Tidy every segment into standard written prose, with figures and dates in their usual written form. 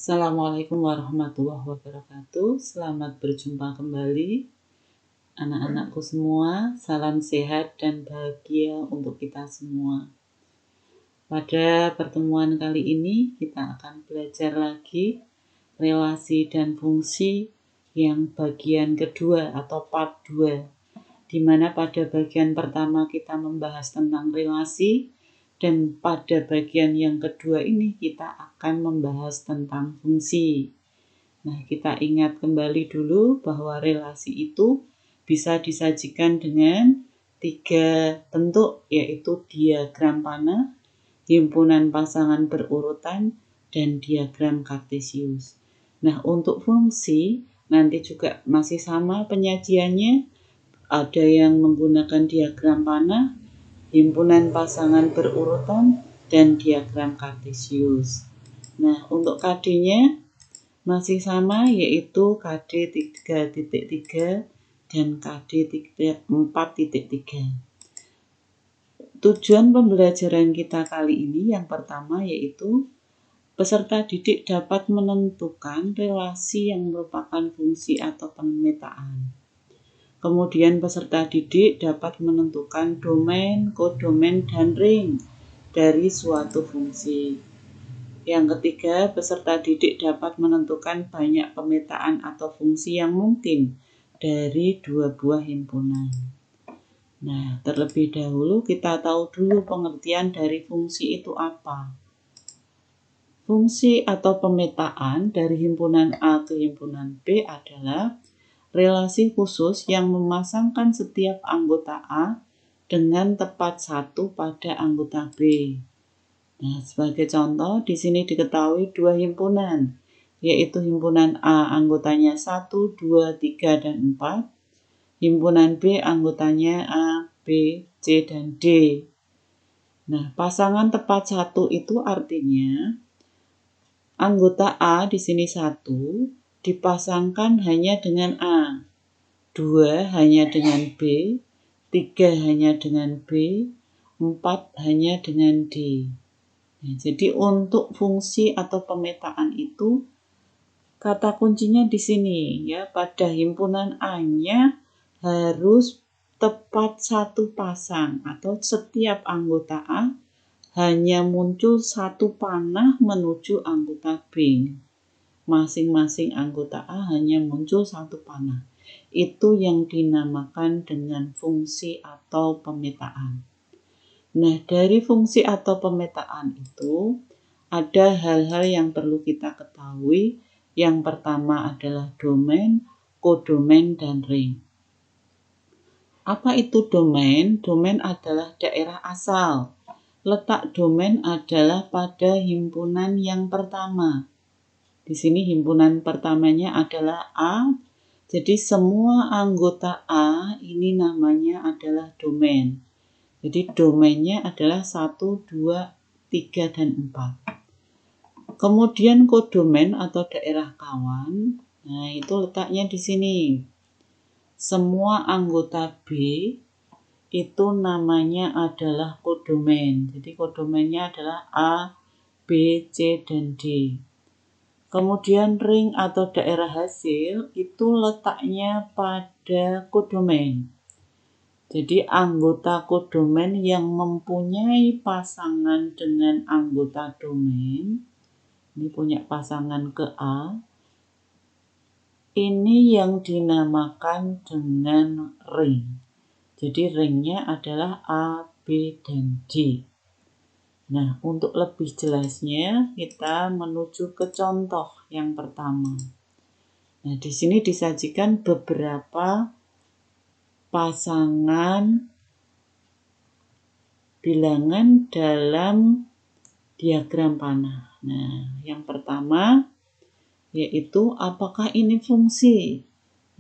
Assalamualaikum warahmatullahi wabarakatuh. Selamat berjumpa kembali anak-anakku semua. Salam sehat dan bahagia untuk kita semua. Pada pertemuan kali ini kita akan belajar lagi relasi dan fungsi yang bagian kedua atau part 2, di mana pada bagian pertama kita membahas tentang relasi, dan pada bagian yang kedua ini kita akan membahas tentang fungsi. Nah, kita ingat kembali dulu bahwa relasi itu bisa disajikan dengan 3 bentuk, yaitu diagram panah, himpunan pasangan berurutan, dan diagram kartesius. Nah, untuk fungsi nanti juga masih sama penyajiannya. Ada yang menggunakan diagram panah, himpunan pasangan berurutan, dan diagram kartesius. Nah, untuk KD-nya masih sama, yaitu KD 3.3 dan KD 4.3. Tujuan pembelajaran kita kali ini yang pertama yaitu peserta didik dapat menentukan relasi yang merupakan fungsi atau pemetaan. Kemudian peserta didik dapat menentukan domain, kodomain, dan ring dari suatu fungsi. Yang ketiga, peserta didik dapat menentukan banyak pemetaan atau fungsi yang mungkin dari 2 buah himpunan. Nah, terlebih dahulu kita tahu dulu pengertian dari fungsi itu apa. Fungsi atau pemetaan dari himpunan A ke himpunan B adalah relasi khusus yang memasangkan setiap anggota A dengan tepat satu pada anggota B. Nah, sebagai contoh, di sini diketahui 2 himpunan, yaitu himpunan A anggotanya 1, 2, 3, dan 4. Himpunan B anggotanya A, B, C, dan D. Nah, pasangan tepat satu itu artinya anggota A di sini 1 dipasangkan hanya dengan A, 2 hanya dengan B, 3 hanya dengan B, 4 hanya dengan D. Nah, jadi untuk fungsi atau pemetaan itu kata kuncinya di sini ya, pada himpunan A-nya harus tepat satu pasang atau setiap anggota A hanya muncul satu panah menuju anggota B. Masing-masing anggota A hanya muncul satu panah. Itu yang dinamakan dengan fungsi atau pemetaan. Nah, dari fungsi atau pemetaan itu ada hal-hal yang perlu kita ketahui. Yang pertama adalah domain, kodomain, dan ring. Apa itu domain? Domain adalah daerah asal. Letak domain adalah pada himpunan yang pertama. Di sini himpunan pertamanya adalah A. Jadi semua anggota A ini namanya adalah domain. Jadi domainnya adalah 1, 2, 3, dan 4. Kemudian kodomain atau daerah kawan. Nah, itu letaknya di sini. Semua anggota B itu namanya adalah kodomain. Jadi kodomainnya adalah A, B, C, dan D. Kemudian ring atau daerah hasil itu letaknya pada kodomain. Jadi anggota kodomain yang mempunyai pasangan dengan anggota domain, ini punya pasangan ke A, ini yang dinamakan dengan ring. Jadi ringnya adalah A, B, dan D. Nah, untuk lebih jelasnya kita menuju ke contoh yang pertama. Nah, di sini disajikan beberapa pasangan bilangan dalam diagram panah. Nah, yang pertama yaitu apakah ini fungsi?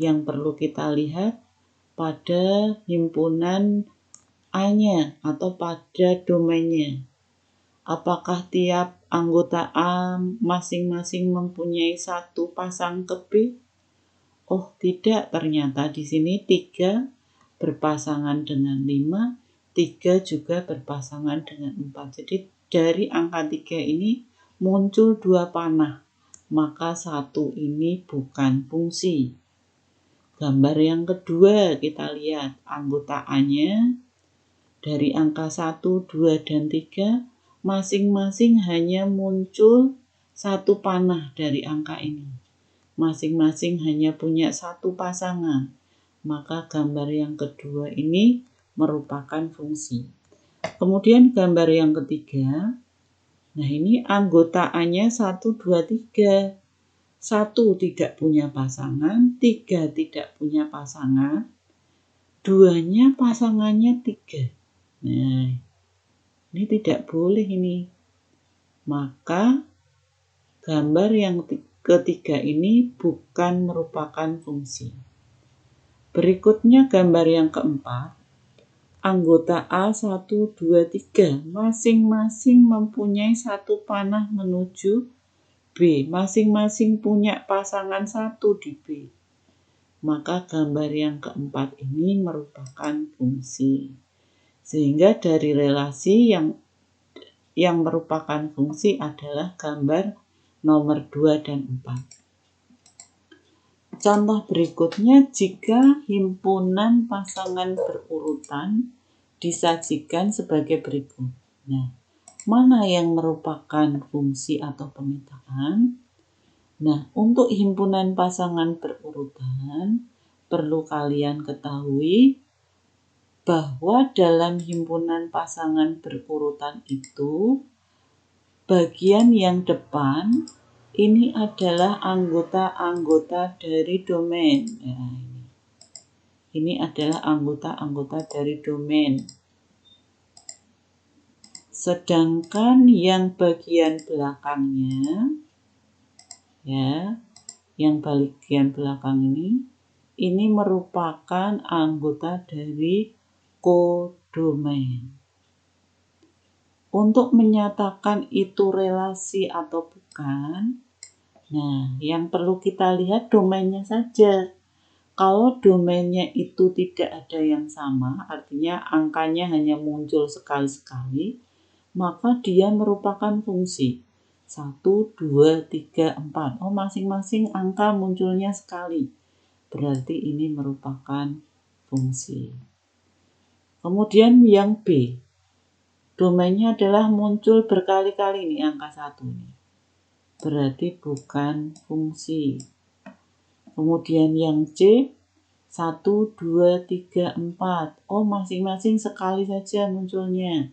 Yang perlu kita lihat pada himpunan A-nya atau pada domainnya. Apakah tiap anggota A masing-masing mempunyai satu pasang ke B? Oh, tidak, ternyata di sini 3 berpasangan dengan 5, 3 juga berpasangan dengan 4. Jadi dari angka 3 ini muncul 2 panah. maka 1 ini bukan fungsi. Gambar yang kedua kita lihat anggota A-nya dari angka 1, 2, dan 3 masing-masing hanya muncul 1 panah dari angka ini. Masing-masing hanya punya 1 pasangan. Maka gambar yang kedua ini merupakan fungsi. Kemudian gambar yang ketiga, nah ini anggota A-nya 1, 2, 3. 1 tidak punya pasangan, 3 tidak punya pasangan, 2-nya pasangannya 3. Nah, ini tidak boleh ini. Maka gambar yang ketiga ini bukan merupakan fungsi. Berikutnya gambar yang keempat. Anggota A 1, 2, 3 masing-masing mempunyai 1 panah menuju B. Masing-masing punya pasangan 1 di B. Maka gambar yang keempat ini merupakan fungsi. Sehingga dari relasi yang merupakan fungsi adalah gambar nomor 2 dan 4. Contoh berikutnya, jika himpunan pasangan berurutan disajikan sebagai berikut. Nah, mana yang merupakan fungsi atau pemetaan? Nah, untuk himpunan pasangan berurutan, perlu kalian ketahui bahwa dalam himpunan pasangan berurutan itu, bagian yang depan ini adalah anggota-anggota dari domain. Nah, ini adalah anggota-anggota dari domain. Sedangkan yang bagian belakangnya, ya, yang bagian belakang ini merupakan anggota dari kodomain. Untuk menyatakan itu relasi atau bukan, nah, yang perlu kita lihat domainnya saja. Kalau domainnya itu tidak ada yang sama, artinya angkanya hanya muncul sekali-sekali, maka dia merupakan fungsi. 1, 2, 3, 4. Oh, masing-masing angka munculnya sekali. Berarti ini merupakan fungsi. Kemudian yang B. Domainnya adalah muncul berkali-kali nih angka 1 ini. Berarti bukan fungsi. Kemudian yang C, 1, 2, 3, 4. Oh, masing-masing sekali saja munculnya.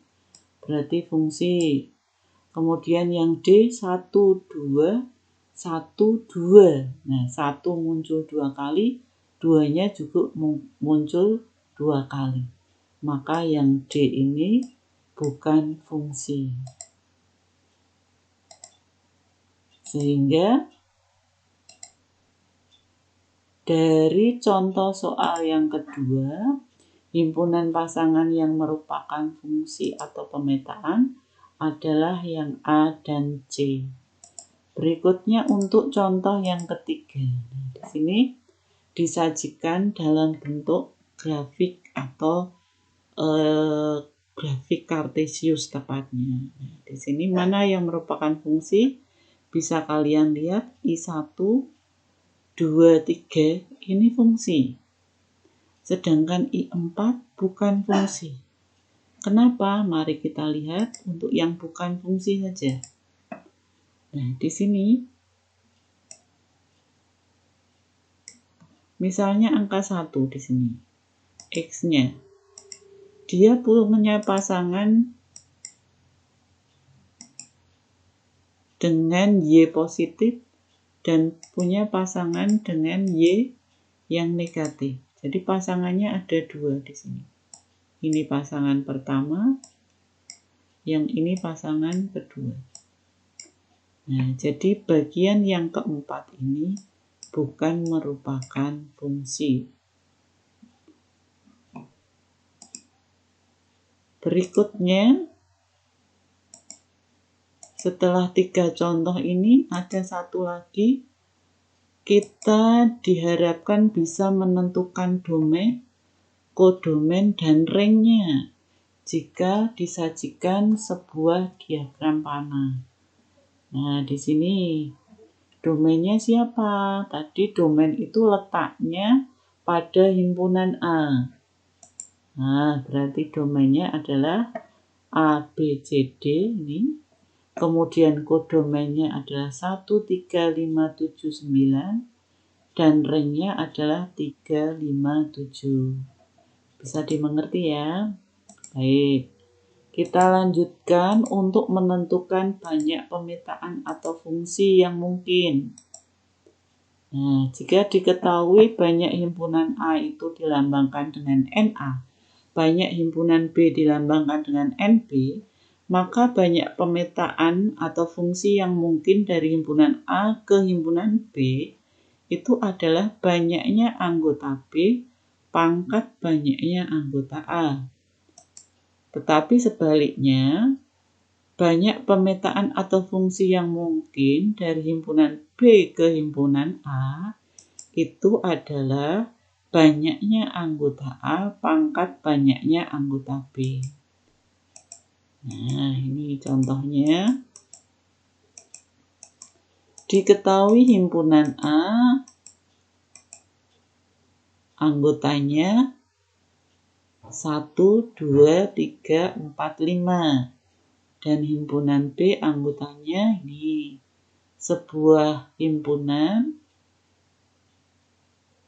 Berarti fungsi. Kemudian yang D, 1, 2, 1, 2. Nah, 1 muncul 2 kali, 2-nya juga muncul 2 kali. Maka yang D ini bukan fungsi. Sehingga dari contoh soal yang kedua, himpunan pasangan yang merupakan fungsi atau pemetaan adalah yang A dan C. Berikutnya untuk contoh yang ketiga. Nah, di sini disajikan dalam bentuk grafik atau grafik kartesius tepatnya. Nah, di sini mana yang merupakan fungsi? Bisa kalian lihat I1, 2, 3 ini fungsi. Sedangkan I4 bukan fungsi. Kenapa? Mari kita lihat untuk yang bukan fungsi saja. Nah, di sini misalnya angka 1 di sini. X-nya. Dia punya pasangan dengan Y positif dan punya pasangan dengan Y yang negatif. Jadi pasangannya ada 2 di sini. Ini pasangan pertama, yang ini pasangan kedua. Nah, jadi bagian yang keempat ini bukan merupakan fungsi. Berikutnya, setelah 3 contoh ini, ada satu lagi. Kita diharapkan bisa menentukan domain, kodomain, dan ringnya jika disajikan sebuah diagram panah. Nah, di sini Domainnya siapa? Tadi domain itu letaknya pada himpunan A. Nah, berarti domainnya adalah ABCD ini. Kemudian kodomainnya adalah 13579 dan ranknya adalah 357. Bisa dimengerti ya? Baik. Kita lanjutkan untuk menentukan banyak pemetaan atau fungsi yang mungkin. Nah, jika diketahui banyak himpunan A itu dilambangkan dengan NA, banyak himpunan B dilambangkan dengan NB, maka banyak pemetaan atau fungsi yang mungkin dari himpunan A ke himpunan B itu adalah banyaknya anggota B pangkat banyaknya anggota A. Tetapi sebaliknya, banyak pemetaan atau fungsi yang mungkin dari himpunan B ke himpunan A itu adalah banyaknya anggota A pangkat banyaknya anggota B. Nah, ini contohnya. Diketahui himpunan A anggotanya 1, 2, 3, 4, 5. Dan himpunan B anggotanya ini sebuah himpunan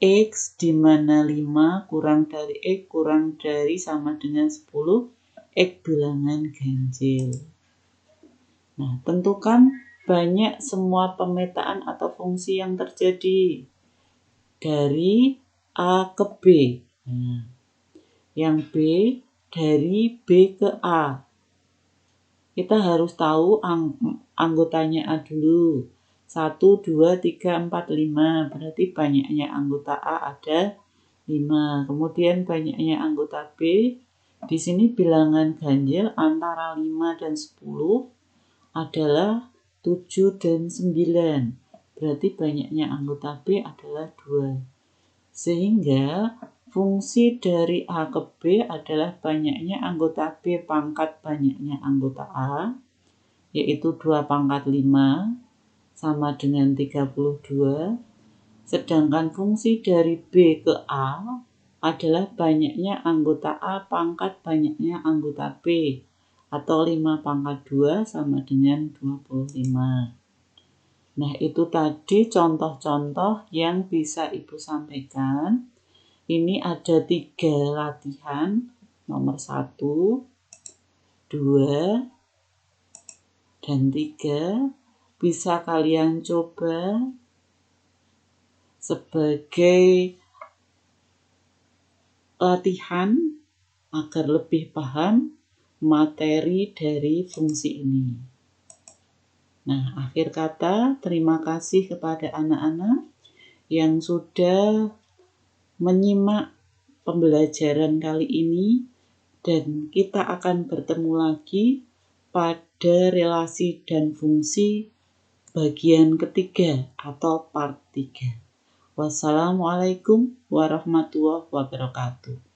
X di mana 5 kurang dari X kurang dari sama dengan 10 X bilangan ganjil. Nah, tentukan banyak semua pemetaan atau fungsi yang terjadi dari A ke B. Nah, yang B dari B ke A. Kita harus tahu anggotanya A dulu. 1, 2, 3, 4, 5. Berarti banyaknya anggota A ada 5. Kemudian banyaknya anggota B. Di sini bilangan ganjil antara 5 dan 10 adalah 7 dan 9. Berarti banyaknya anggota B adalah 2. Sehingga fungsi dari A ke B adalah banyaknya anggota B pangkat banyaknya anggota A, yaitu 2 pangkat 5 sama dengan 32. Sedangkan fungsi dari B ke A adalah banyaknya anggota A pangkat banyaknya anggota B, atau 5 pangkat 2 sama dengan 25. Nah, itu tadi contoh-contoh yang bisa Ibu sampaikan. Ini ada 3 latihan, nomor 1, 2, dan 3. Bisa kalian coba sebagai latihan agar lebih paham materi dari fungsi ini. Nah, akhir kata, terima kasih kepada anak-anak yang sudah menyimak pembelajaran kali ini, dan kita akan bertemu lagi pada relasi dan fungsi bagian ketiga atau part 3. Wassalamualaikum warahmatullahi wabarakatuh.